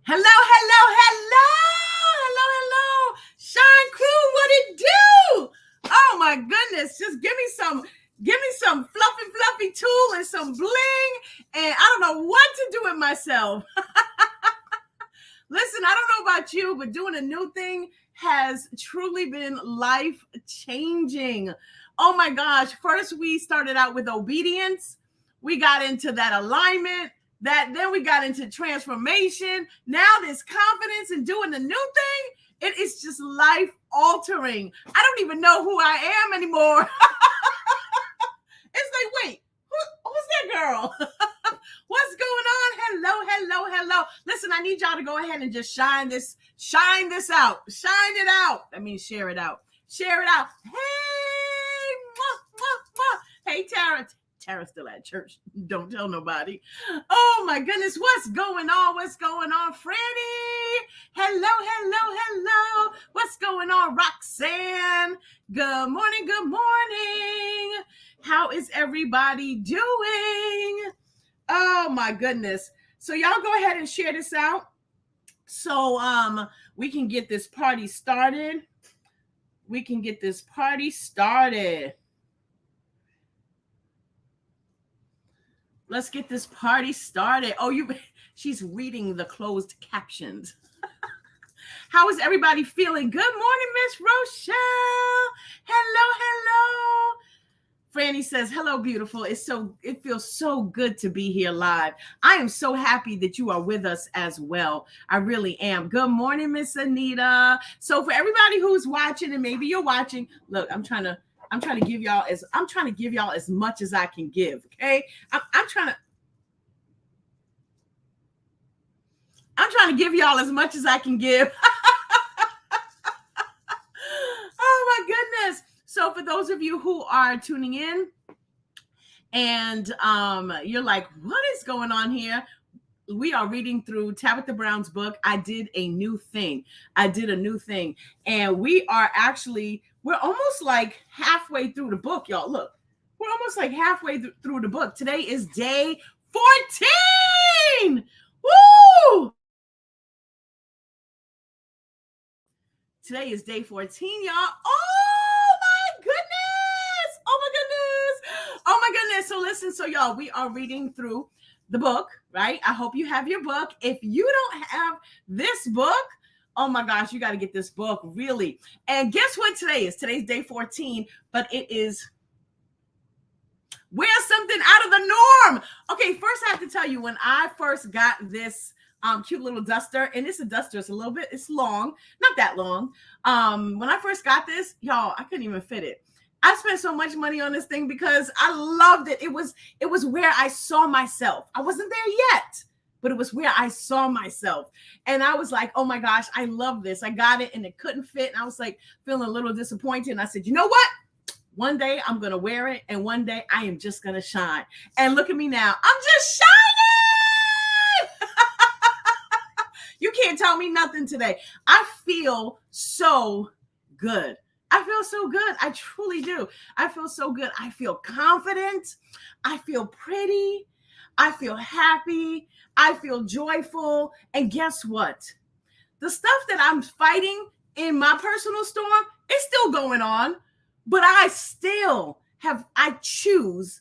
Hello, hello, hello, hello, hello. Shine crew, what it do? Oh my goodness, just give me some fluffy tool and some bling, and I don't know what to do with myself. Listen, I don't know about you, but doing a new thing has truly been life changing. Oh my gosh. First, we started out with obedience. We got into that alignment. Then we got into transformation. Now there's confidence in doing the new thing. It is just life altering. I don't even know who I am anymore. It's like, wait, who's that girl? What's going on? Hello, hello, hello. Listen, I need y'all to go ahead and just shine this out. Shine it out. That means share it out. Share it out. Hey, mwah, mwah, mwah. Hey, Tara. Tara's still at church. Don't tell nobody. Oh my goodness, what's going on? What's going on, Freddie? Hello, hello, hello. What's going on, Roxanne? Good morning, good morning. How is everybody doing? Oh my goodness. So y'all go ahead and share this out so we can get this party started. Let's get this party started. Oh, she's reading the closed captions. How is everybody feeling? Good morning, Miss Rochelle. Hello. Franny says, hello, beautiful. It feels so good to be here live. I am so happy that you are with us as well. I really am. Good morning, Miss Anita. So for everybody who's watching, and maybe you're watching, look, I'm trying to give y'all as much as I can give. Okay. I'm trying to give y'all as much as I can give. Oh my goodness. So for those of you who are tuning in and you're like, what is going on here? We are reading through Tabitha Brown's book. I did a new thing. And we're almost like halfway through the book, y'all. Look, we're almost like halfway through the book. Today is day 14. Woo! Today is day 14, y'all. Oh my goodness. So listen, y'all, we are reading through the book, right? I hope you have your book. If you don't have this book, oh my gosh, you got to get this book, really. And guess what today is? Today's day 14, but it is wear something out of the norm. Okay, first I have to tell you, when I first got this cute little duster, and it's a duster, it's long, not that long. When I first got this, y'all, I couldn't even fit it. I spent so much money on this thing because I loved it. It was where I saw myself. I wasn't there yet, but it was where I saw myself. And I was like, oh my gosh, I love this. I got it and it couldn't fit. And I was like feeling a little disappointed. And I said, you know what? One day I'm going to wear it. And one day I am just going to shine. And look at me now. I'm just shining. You can't tell me nothing today. I feel so good. I feel so good. I truly do. I feel so good. I feel confident. I feel pretty. I feel happy. I feel joyful. And guess what? The stuff that I'm fighting in my personal storm is still going on, but I choose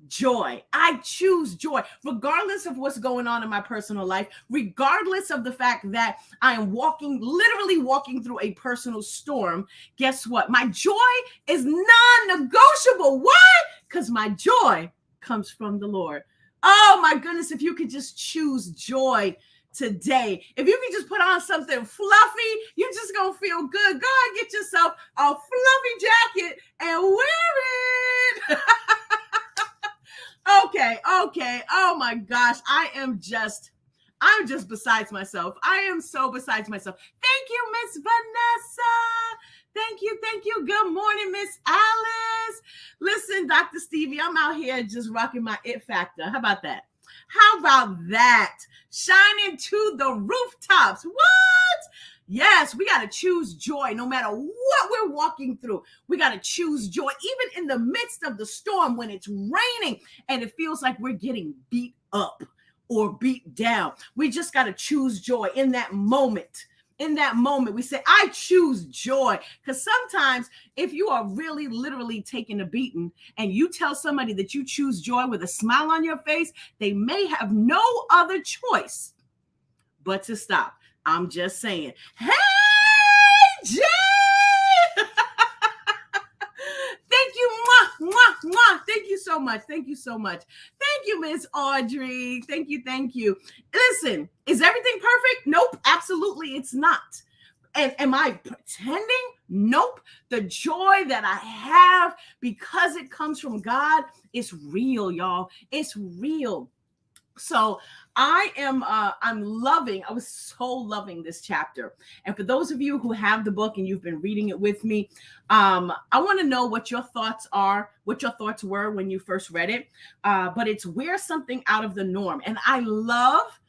joy. I choose joy, regardless of what's going on in my personal life, regardless of the fact that I am literally walking through a personal storm. Guess what? My joy is non-negotiable. Why? Because my joy comes from the Lord. Oh my goodness, if you could just choose joy today. If you could just put on something fluffy, you're just going to feel good. Go and get yourself a fluffy jacket and wear it. Okay. Oh my gosh. I'm just besides myself. I am so besides myself. Thank you, Miss Vanessa. Thank you. Good morning, Miss Alice. Listen, Dr. Stevie, I'm out here just rocking my it factor. How about that? Shining to the rooftops. What? Yes, we got to choose joy no matter what we're walking through. We got to choose joy, even in the midst of the storm when it's raining and it feels like we're getting beat up. or beat down. We just got to choose joy in that moment. In that moment, we say, I choose joy. Because sometimes if you are really literally taking a beating and you tell somebody that you choose joy with a smile on your face, they may have no other choice but to stop. I'm just saying. Hey, Jay! Thank you. Mwah, mwah, mwah. Thank you so much. Thank you so much. Thank you, Miss Audrey. Thank you. Thank you. Listen, is everything perfect? Nope. Absolutely, it's not. And am I pretending? Nope. The joy that I have because it comes from God is real, y'all. It's real. So I'm I was so loving this chapter. And for those of you who have the book and you've been reading it with me, I want to know what your thoughts are, what your thoughts were when you first read it. But it's wear something out of the norm. And I love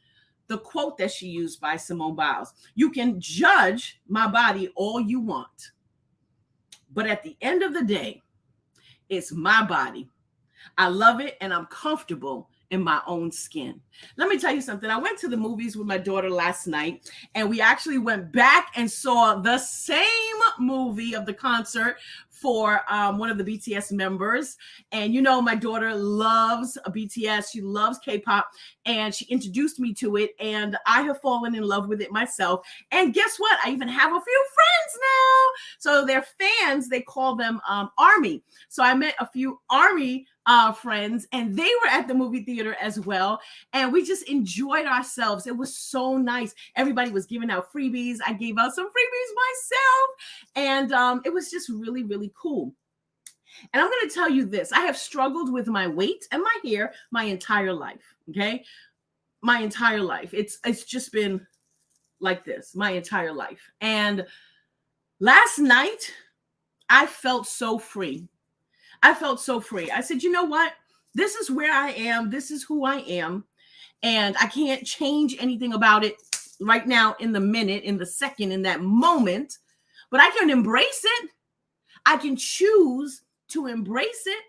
the quote that she used by Simone Biles. You can judge my body all you want, but at the end of the day, it's my body. I love it and I'm comfortable in my own skin. Let me tell you something. I went to the movies with my daughter last night, and we actually went back and saw the same movie of the concert for one of the BTS members. And you know, my daughter loves BTS. She loves K-pop, and she introduced me to it, and I have fallen in love with it myself. And guess what? I even have a few friends now. So they're fans. They call them ARMY. So I met a few ARMY friends, and they were at the movie theater as well, and we just enjoyed ourselves. It was so nice. Everybody was giving out freebies. I gave out some freebies myself, and it was just really, really cool. And I'm going to tell you this. I have struggled with my weight and my hair my entire life. Okay, my entire life. It's just been like this my entire life. And last night I felt so free. I felt so free. I said, you know what? This is where I am. This is who I am. And I can't change anything about it right now, in the minute, in the second, in that moment. But I can embrace it. I can choose to embrace it.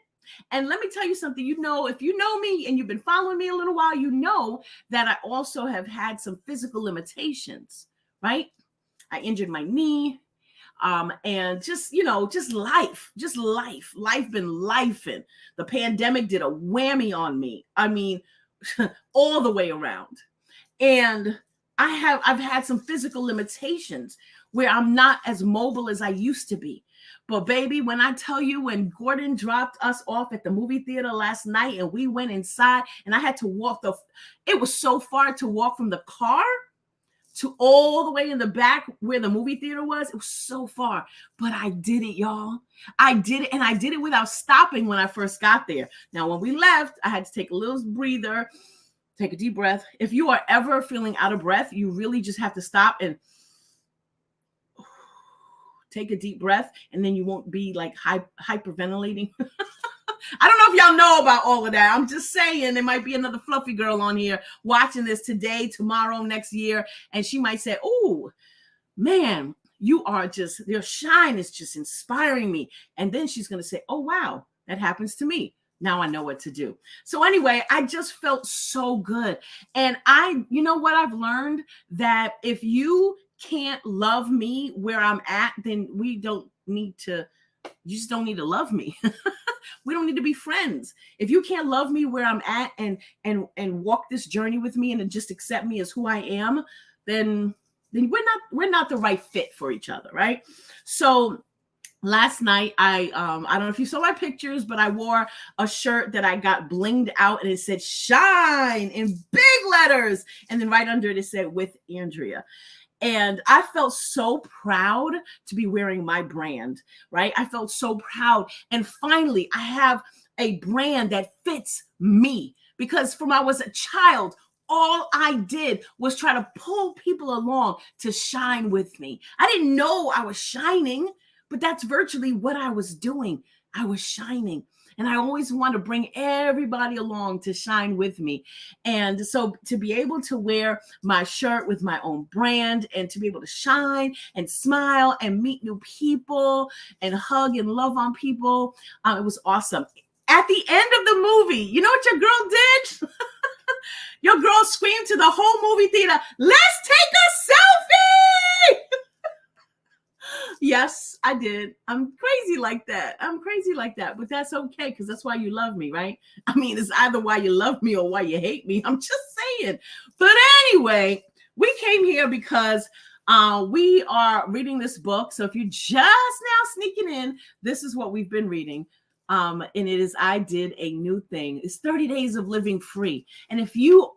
And let me tell you something. You know, if you know me and you've been following me a little while, you know that I also have had some physical limitations, right? I injured my knee. And just, you know, just life been lifing. The pandemic did a whammy on me. I mean, all the way around. And I've had some physical limitations where I'm not as mobile as I used to be. But baby, when I tell you, when Gordon dropped us off at the movie theater last night and we went inside and I had to walk it was so far to walk from the car to all the way in the back where the movie theater was. It was so far, but I did it, y'all. I did it, and I did it without stopping when I first got there. Now, when we left, I had to take a little breather, take a deep breath. If you are ever feeling out of breath, you really just have to stop and take a deep breath, and then you won't be like hyperventilating. I don't know if y'all know about all of that. I'm just saying there might be another fluffy girl on here watching this today, tomorrow, next year. And she might say, oh, man, your shine is just inspiring me. And then she's going to say, oh, wow, that happens to me. Now I know what to do. So anyway, I just felt so good. And you know what I've learned? That if you can't love me where I'm at, then you just don't need to love me. We don't need to be friends. If you can't love me where I'm at and walk this journey with me and just accept me as who I am, then we're not the right fit for each other, right? So last night, I don't know if you saw my pictures, but I wore a shirt that I got blinged out and it said "Shine" in big letters, and then right under it said "With Andrea." And I felt so proud to be wearing my brand, right? I felt so proud. And finally, I have a brand that fits me, because from I was a child, all I did was try to pull people along to shine with me. I didn't know I was shining, but that's virtually what I was doing. I was shining. And I always want to bring everybody along to shine with me. And so to be able to wear my shirt with my own brand and to be able to shine and smile and meet new people and hug and love on people, it was awesome. At the end of the movie, you know what your girl did? Your girl screamed to the whole movie theater, let's take a selfie. Yes, I did. I'm crazy like that. But that's okay, because that's why you love me, right? I mean, it's either why you love me or why you hate me. I'm just saying. But anyway, we came here because we are reading this book. So if you're just now sneaking in, this is what we've been reading. And it is I Did a New Thing. It's 30 Days of Living Free. And if you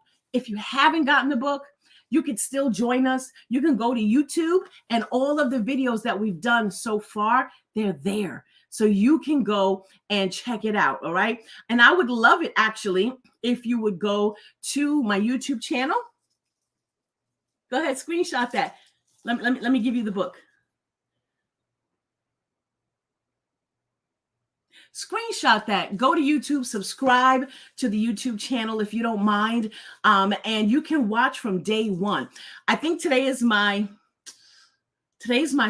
haven't gotten the book, you can still join us. You can go to YouTube, and all of the videos that we've done so far, they're there. So you can go and check it out, all right? And I would love it, actually, if you would go to my YouTube channel. Go ahead, screenshot that. Let me give you the book. Screenshot that. Go to YouTube, subscribe to the YouTube channel if you don't mind, and you can watch from day one. I think today's my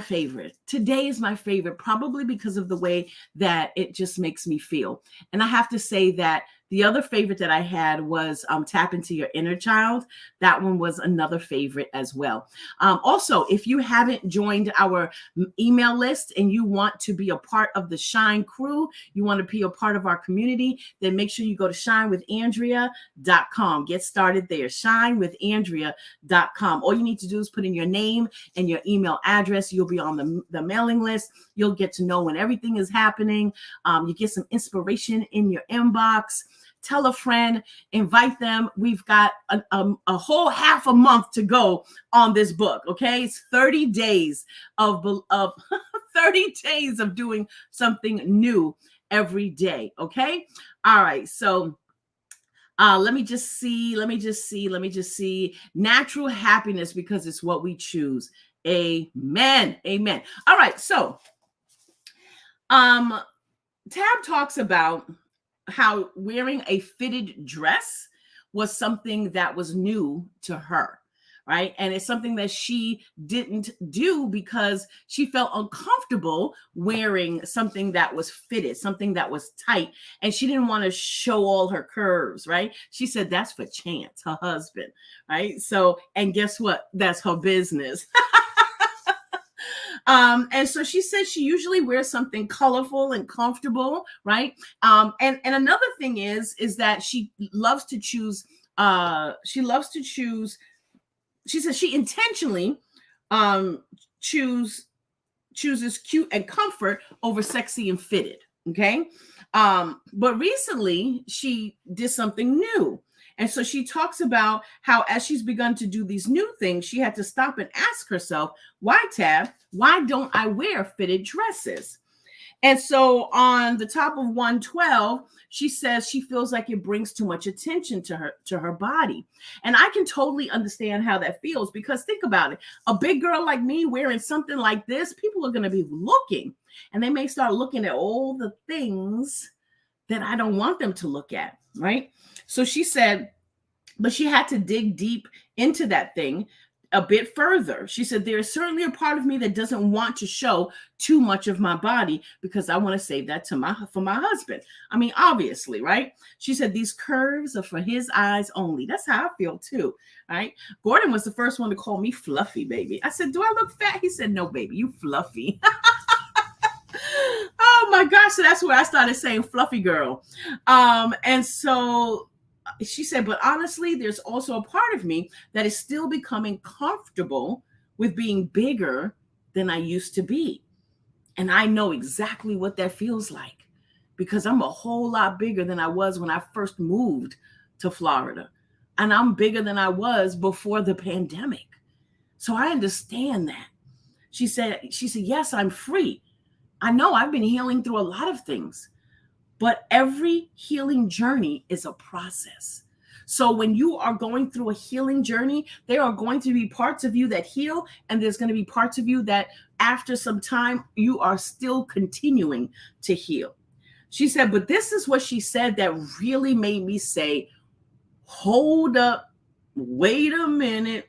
favorite. Today is my favorite, probably because of the way that it just makes me feel. And I have to say that the other favorite that I had was Tap Into Your Inner Child. That one was another favorite as well. Also, if you haven't joined our email list and you want to be a part of the Shine crew, you want to be a part of our community, then make sure you go to shinewithandrea.com. Get started there, shinewithandrea.com. All you need to do is put in your name and your email address. You'll be on the mailing list. You'll get to know when everything is happening. You get some inspiration in your inbox. Tell a friend, invite them. We've got a whole half a month to go on this book. Okay, it's 30 days of 30 days of doing something new every day. Okay, all right. So let me just see. Natural happiness, because it's what we choose. Amen. Amen. All right. So, Tab talks about how wearing a fitted dress was something that was new to her, right? And it's something that she didn't do because she felt uncomfortable wearing something that was fitted, something that was tight, and she didn't want to show all her curves, right? She said that's for Chance, her husband, right? So, and guess what? That's her business. And so she says she usually wears something colorful and comfortable, right? And another thing is that she loves to choose, she says she intentionally chooses cute and comfort over sexy and fitted. Okay. But recently she did something new. And so she talks about how as she's begun to do these new things, she had to stop and ask herself, why, Tab? Why don't I wear fitted dresses? And so on the top of 112, she says she feels like it brings too much attention to her body. And I can totally understand how that feels, because think about it. A big girl like me wearing something like this, people are going to be looking, and they may start looking at all the things that I don't want them to look at, right? So she said, but she had to dig deep into that thing a bit further. She said, there is certainly a part of me that doesn't want to show too much of my body because I want to save that for my husband. I mean, obviously, right? She said, these curves are for his eyes only. That's how I feel too, right? Gordon was the first one to call me fluffy, baby. I said, do I look fat? He said, no, baby, you fluffy. Oh my gosh. So that's where I started saying fluffy girl. And so she said, but honestly, there's also a part of me that is still becoming comfortable with being bigger than I used to be. And I know exactly what that feels like, because I'm a whole lot bigger than I was when I first moved to Florida. And I'm bigger than I was before the pandemic. So I understand that. She said, yes, I'm free. I know I've been healing through a lot of things, but every healing journey is a process. So when you are going through a healing journey, there are going to be parts of you that heal, and there's going to be parts of you that after some time, you are still continuing to heal. She said, but this is what she said that really made me say, hold up, wait a minute.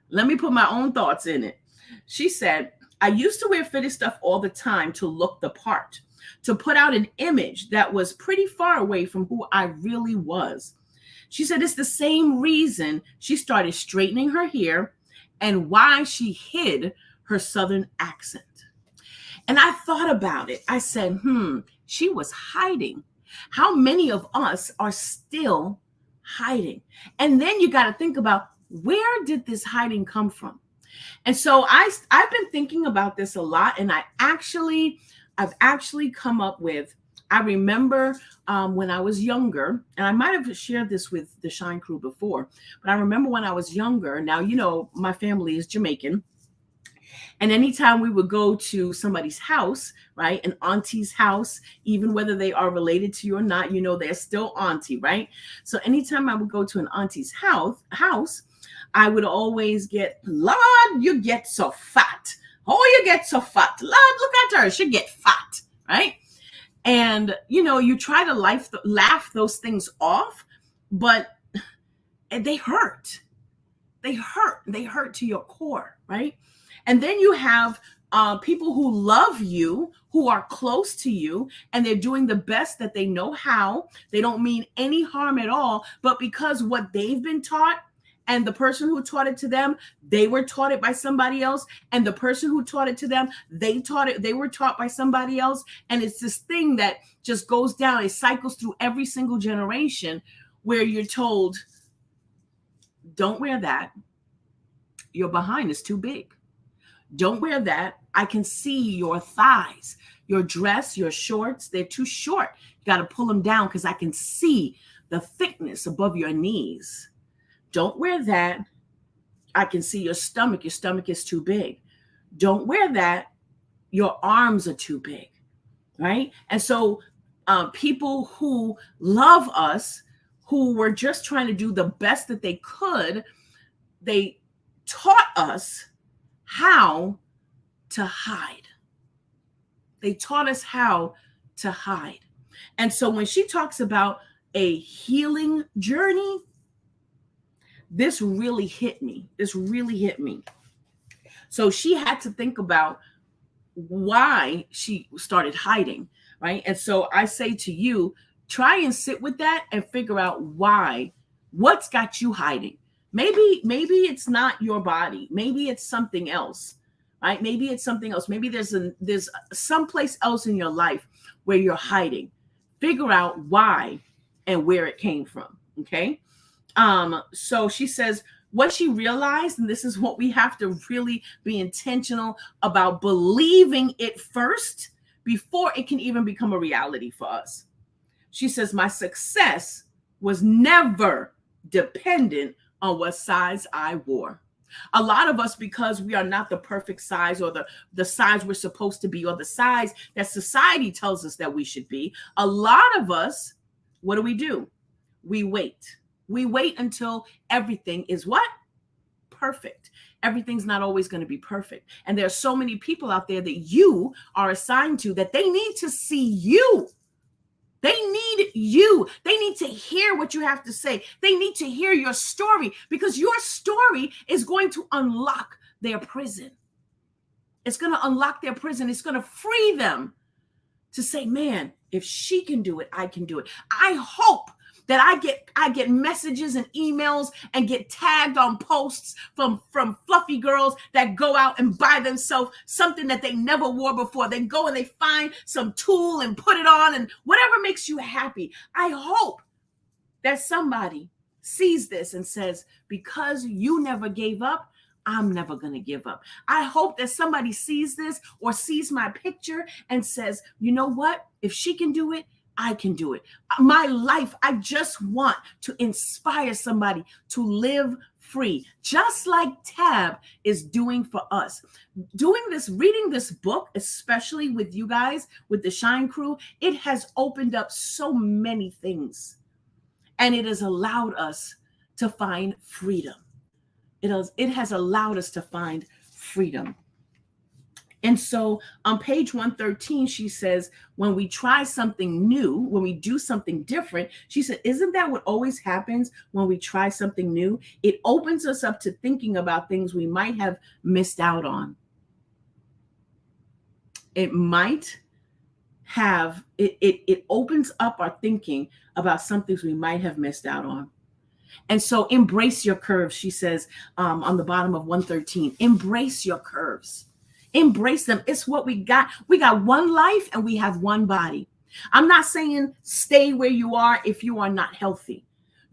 Let me put my own thoughts in it. She said, I used to wear fitted stuff all the time to look the part, to put out an image that was pretty far away from who I really was. She said it's the same reason she started straightening her hair and why she hid her Southern accent. And I thought about it. I said, she was hiding. How many of us are still hiding? And then you got to think about, where did this hiding come from? And so I've been thinking about this a lot, and I've actually come up with, I remember when I was younger, and I might have shared this with the Shine Crew before, but I remember when I was younger. Now, my family is Jamaican. And anytime we would go to somebody's house, right, an auntie's house, even whether they are related to you or not, they're still auntie, right? So anytime I would go to an auntie's house, I would always get, Lord, you get so fat. Oh, you get so fat. Lord, look at her. She get fat, right? And, you try to laugh those things off, but they hurt. They hurt to your core, right? And then you have people who love you, who are close to you, and they're doing the best that they know how. They don't mean any harm at all, but because what they've been taught, and the person who taught it to them, they were taught it by somebody else, and the person who taught it to them, they were taught by somebody else. And it's this thing that just goes down. It cycles through every single generation, where you're told, don't wear that. Your behind is too big. Don't wear that. I can see your thighs. Your dress, your shorts, they're too short. You got to pull them down because I can see the thickness above your knees. Don't wear that. I can see your stomach. Your stomach is too big. Don't wear that. Your arms are too big, right? And so people who love us, who were just trying to do the best that they could, they taught us how to hide. They taught us how to hide. And so when she talks about a healing journey, this really hit me. So she had to think about why she started hiding, right? And so I say to you, try and sit with that and figure out why. What's got you hiding? Maybe it's not your body. Maybe it's something else, right? Maybe it's something else. Maybe there's someplace else in your life where you're hiding. Figure out why and where it came from, okay? So she says what she realized, and this is what we have to really be intentional about, believing it first before it can even become a reality for us. She says, my success was never dependent on what size I wore. A lot of us, because we are not the perfect size, or the size we're supposed to be, or the size that society tells us that we should be, a lot of us, what do? We wait. We wait until everything is what? Perfect. Everything's not always going to be perfect. And there are so many people out there that you are assigned to, that they need to see you. They need you. They need to hear what you have to say. They need to hear your story, because your story is going to unlock their prison. It's going to unlock their prison. It's going to free them to say, man, if she can do it, I can do it. I hope that I get messages and emails and get tagged on posts from fluffy girls that go out and buy themselves something that they never wore before. They go and they find some tool and put it on, and whatever makes you happy. I hope that somebody sees this and says, because you never gave up, I'm never going to give up. I hope that somebody sees this or sees my picture and says, you know what? If she can do it, I can do it. My life, I just want to inspire somebody to live free, just like Tab is doing for us. Reading this book, especially with you guys, with the Shine Crew, it has opened up so many things, and it has allowed us to find freedom. It has allowed us to find freedom. And so on page 113, she says, when we try something new, when we do something different, she said, isn't that what always happens when we try something new? It opens us up to thinking about things we might have missed out on. It opens up our thinking about some things we might have missed out on. And so embrace your curves, she says, on the bottom of 113. Embrace your curves. Embrace them. It's what we got. We got one life and we have one body. I'm not saying stay where you are if you are not healthy.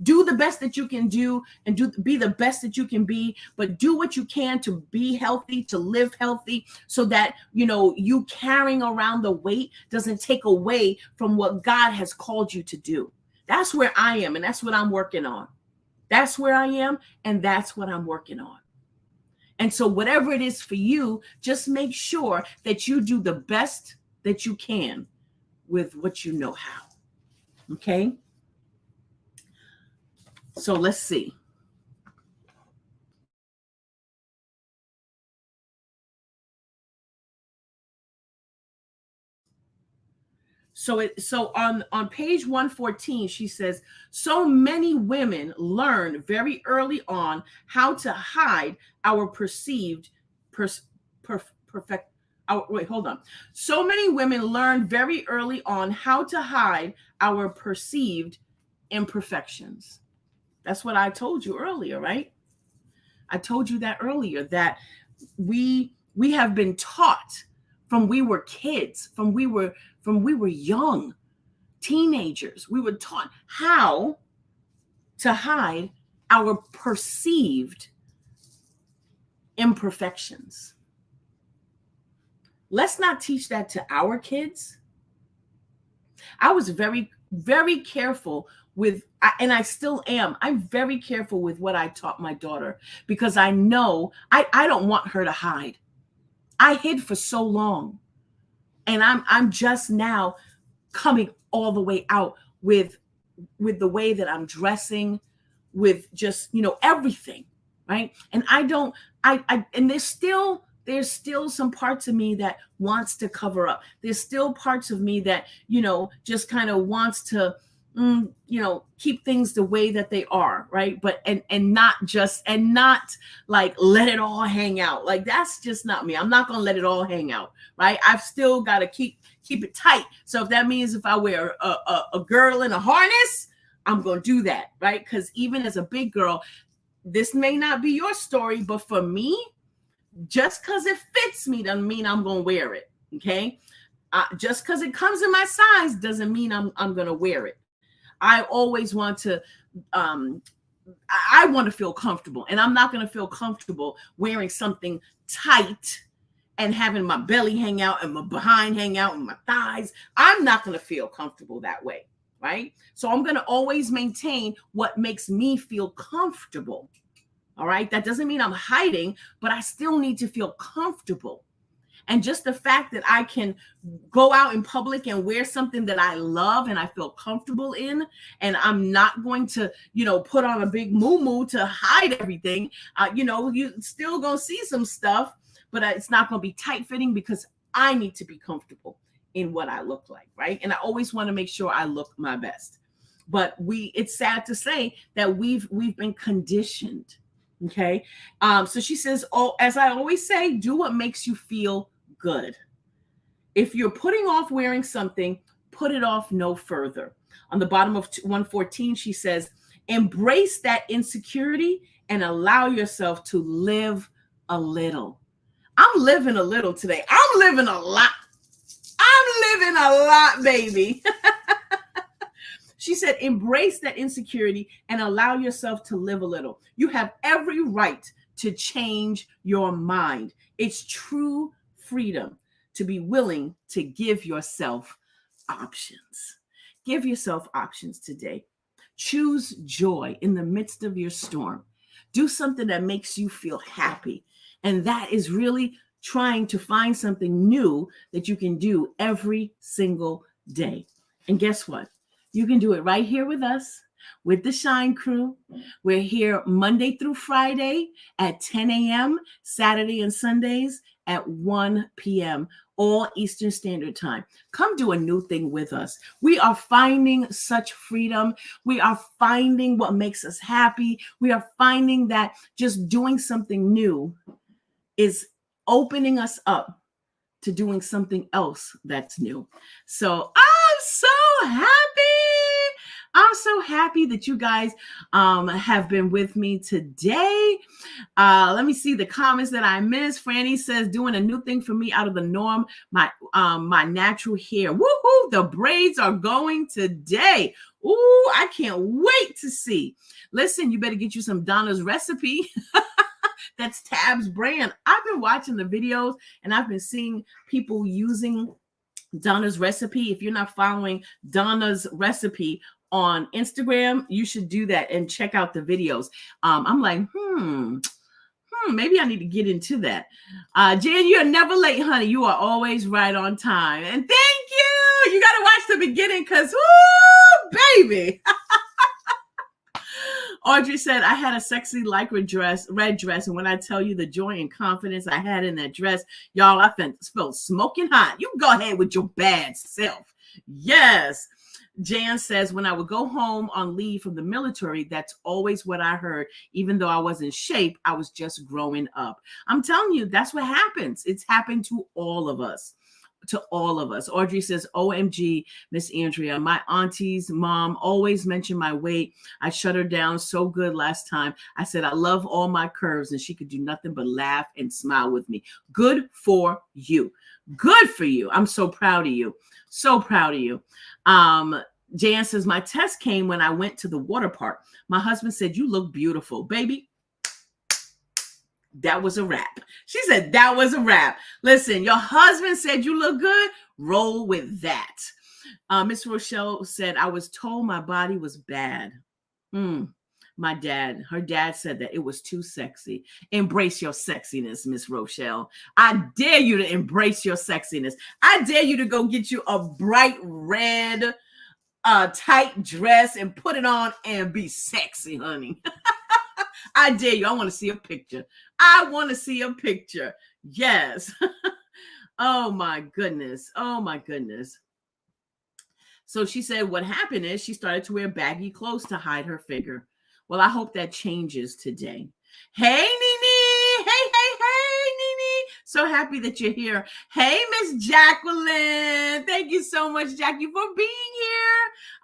Do the best that you can do and be the best that you can be, but do what you can to be healthy, to live healthy, so that, you carrying around the weight doesn't take away from what God has called you to do. That's where I am, and that's what I'm working on. That's where I am, and that's what I'm working on. And so whatever it is for you, just make sure that you do the best that you can with what you know how. Okay? So let's see. So on page 114, she says, so many women learn very early on how to hide our perceived perfect. Wait, hold on. So many women learn very early on how to hide our perceived imperfections. That's what I told you earlier, right? I told you that earlier, that we have been taught from we were kids, from we were young teenagers. We were taught how to hide our perceived imperfections. Let's not teach that to our kids. I was very, very careful with, and I still am. I'm very careful with what I taught my daughter, because I know I don't want her to hide. I hid for so long, and I'm just now coming all the way out with the way that I'm dressing, with just, everything, right? And and there's still some parts of me that wants to cover up. There's still parts of me that, just kind of wants to, keep things the way that they are, right? But and not like let it all hang out. Like, that's just not me. I'm not gonna let it all hang out, right? I've still got to keep it tight. So if that means if I wear a girdle and a harness, I'm gonna do that, right? Because even as a big girl, this may not be your story, but for me, just because it fits me doesn't mean I'm gonna wear it. Okay, just because it comes in my size doesn't mean I'm gonna wear it. I always want to, I want to feel comfortable, and I'm not going to feel comfortable wearing something tight and having my belly hang out and my behind hang out and my thighs. I'm not going to feel comfortable that way, right? So I'm going to always maintain what makes me feel comfortable. All right. That doesn't mean I'm hiding, but I still need to feel comfortable. And just the fact that I can go out in public and wear something that I love and I feel comfortable in, and I'm not going to, put on a big moo-moo to hide everything. You still gonna see some stuff, but it's not gonna be tight fitting, because I need to be comfortable in what I look like, right? And I always want to make sure I look my best. But it's sad to say that we've been conditioned. Okay. So she says, as I always say, do what makes you feel good. If you're putting off wearing something, put it off no further. On the bottom of 114, she says, embrace that insecurity and allow yourself to live a little. I'm living a little today. I'm living a lot. I'm living a lot, baby. She said, embrace that insecurity and allow yourself to live a little. You have every right to change your mind. It's true freedom to be willing to give yourself options. Give yourself options today. Choose joy in the midst of your storm. Do something that makes you feel happy. And that is really trying to find something new that you can do every single day. And guess what? You can do it right here with us, with the Shine Crew. We're here Monday through Friday at 10 a.m., Saturday and Sundays at 1 p.m., all Eastern Standard Time. Come do a new thing with us. We are finding such freedom. We are finding what makes us happy. We are finding that just doing something new is opening us up to doing something else that's new. So I'm so happy. I'm so happy that you guys have been with me today. Let me see the comments that I missed. Franny says, doing a new thing for me out of the norm, my natural hair. Woohoo! The braids are going today. Ooh, I can't wait to see. Listen, you better get you some Donna's recipe. That's Tab's brand. I've been watching the videos and I've been seeing people using Donna's recipe. If you're not following Donna's recipe on Instagram, you should do that and check out the videos. I'm like, maybe I need to get into that. Jan, you're never late, honey. You are always right on time. And thank you. You got to watch the beginning because, woo, baby. Audrey said, I had a sexy lycra dress, red dress. And when I tell you the joy and confidence I had in that dress, y'all, I felt smoking hot. You go ahead with your bad self. Yes. Jan says, when I would go home on leave from the military, that's always what I heard. Even though I was in shape, I was just growing up. I'm telling you, that's what happens. It's happened to all of us. To all of us. Audrey says, OMG, Miss Andrea, my auntie's mom always mentioned my weight. I shut her down so good last time. I said, I love all my curves, and she could do nothing but laugh and smile with me. Good for you. Good for you. I'm so proud of you. So proud of you. Jan says, my test came when I went to the water park. My husband said, you look beautiful, baby. That was a wrap. She said that was a wrap. Listen, your husband said you look good. Roll with that. Miss Rochelle said, I was told my body was bad. Her dad said that it was too sexy. Embrace your sexiness, Miss Rochelle. I dare you to embrace your sexiness. I dare you to go get you a bright red tight dress and put it on and be sexy, honey. I dare you. I want to see a picture. I want to see a picture. Yes. Oh my goodness. Oh my goodness. So she said what happened is she started to wear baggy clothes to hide her figure. Well, I hope that changes today. Hey, Nene. Hey, Nene. So happy that you're here. Hey, Miss Jacqueline. Thank you so much, Jackie, for being here.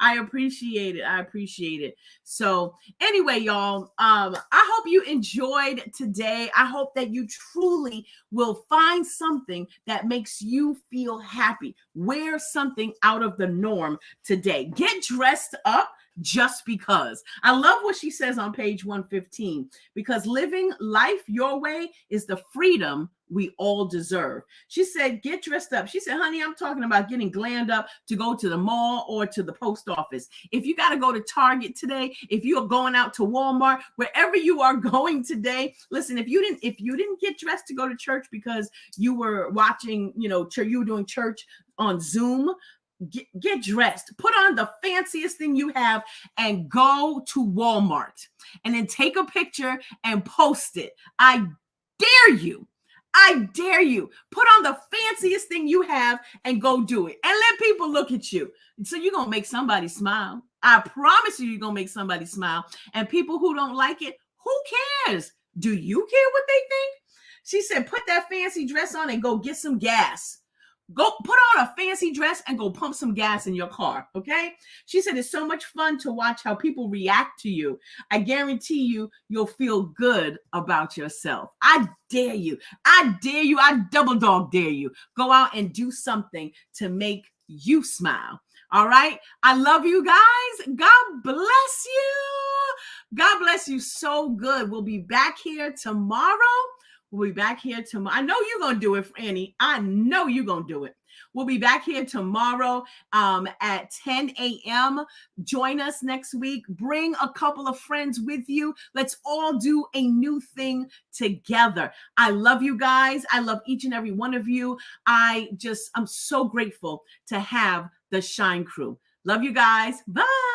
I appreciate it. I appreciate it. So anyway, y'all, I hope you enjoyed today. I hope that you truly will find something that makes you feel happy. Wear something out of the norm today. Get dressed up just because. I love what she says on page 115, because living life your way is the freedom we all deserve. She said, get dressed up. She said, honey, I'm talking about getting glammed up to go to the mall or to the post office. If you got to go to Target today, if you are going out to Walmart, wherever you are going today, listen, if you didn't get dressed to go to church because you were watching, you were doing church on Zoom, get dressed, put on the fanciest thing you have and go to Walmart and then take a picture and post it. I dare you. Put on the fanciest thing you have and go do it and let people look at you. So you're going to make somebody smile. I promise you're going to make somebody smile. And people who don't like it, who cares? Do you care what they think? She said, put that fancy dress on and go get some gas. Go put on a fancy dress and go pump some gas in your car, okay? She said it's so much fun to watch how people react to you. I guarantee you'll feel good about yourself. I dare you. I double dog dare you. Go out and do something to make you smile. All right? I love you guys. God bless you. God bless you so good. We'll be back here tomorrow. We'll be back here tomorrow. I know you're going to do it, Annie. I know you're going to do it. We'll be back here tomorrow at 10 a.m. Join us next week. Bring a couple of friends with you. Let's all do a new thing together. I love you guys. I love each and every one of you. I'm so grateful to have the Shine Crew. Love you guys. Bye.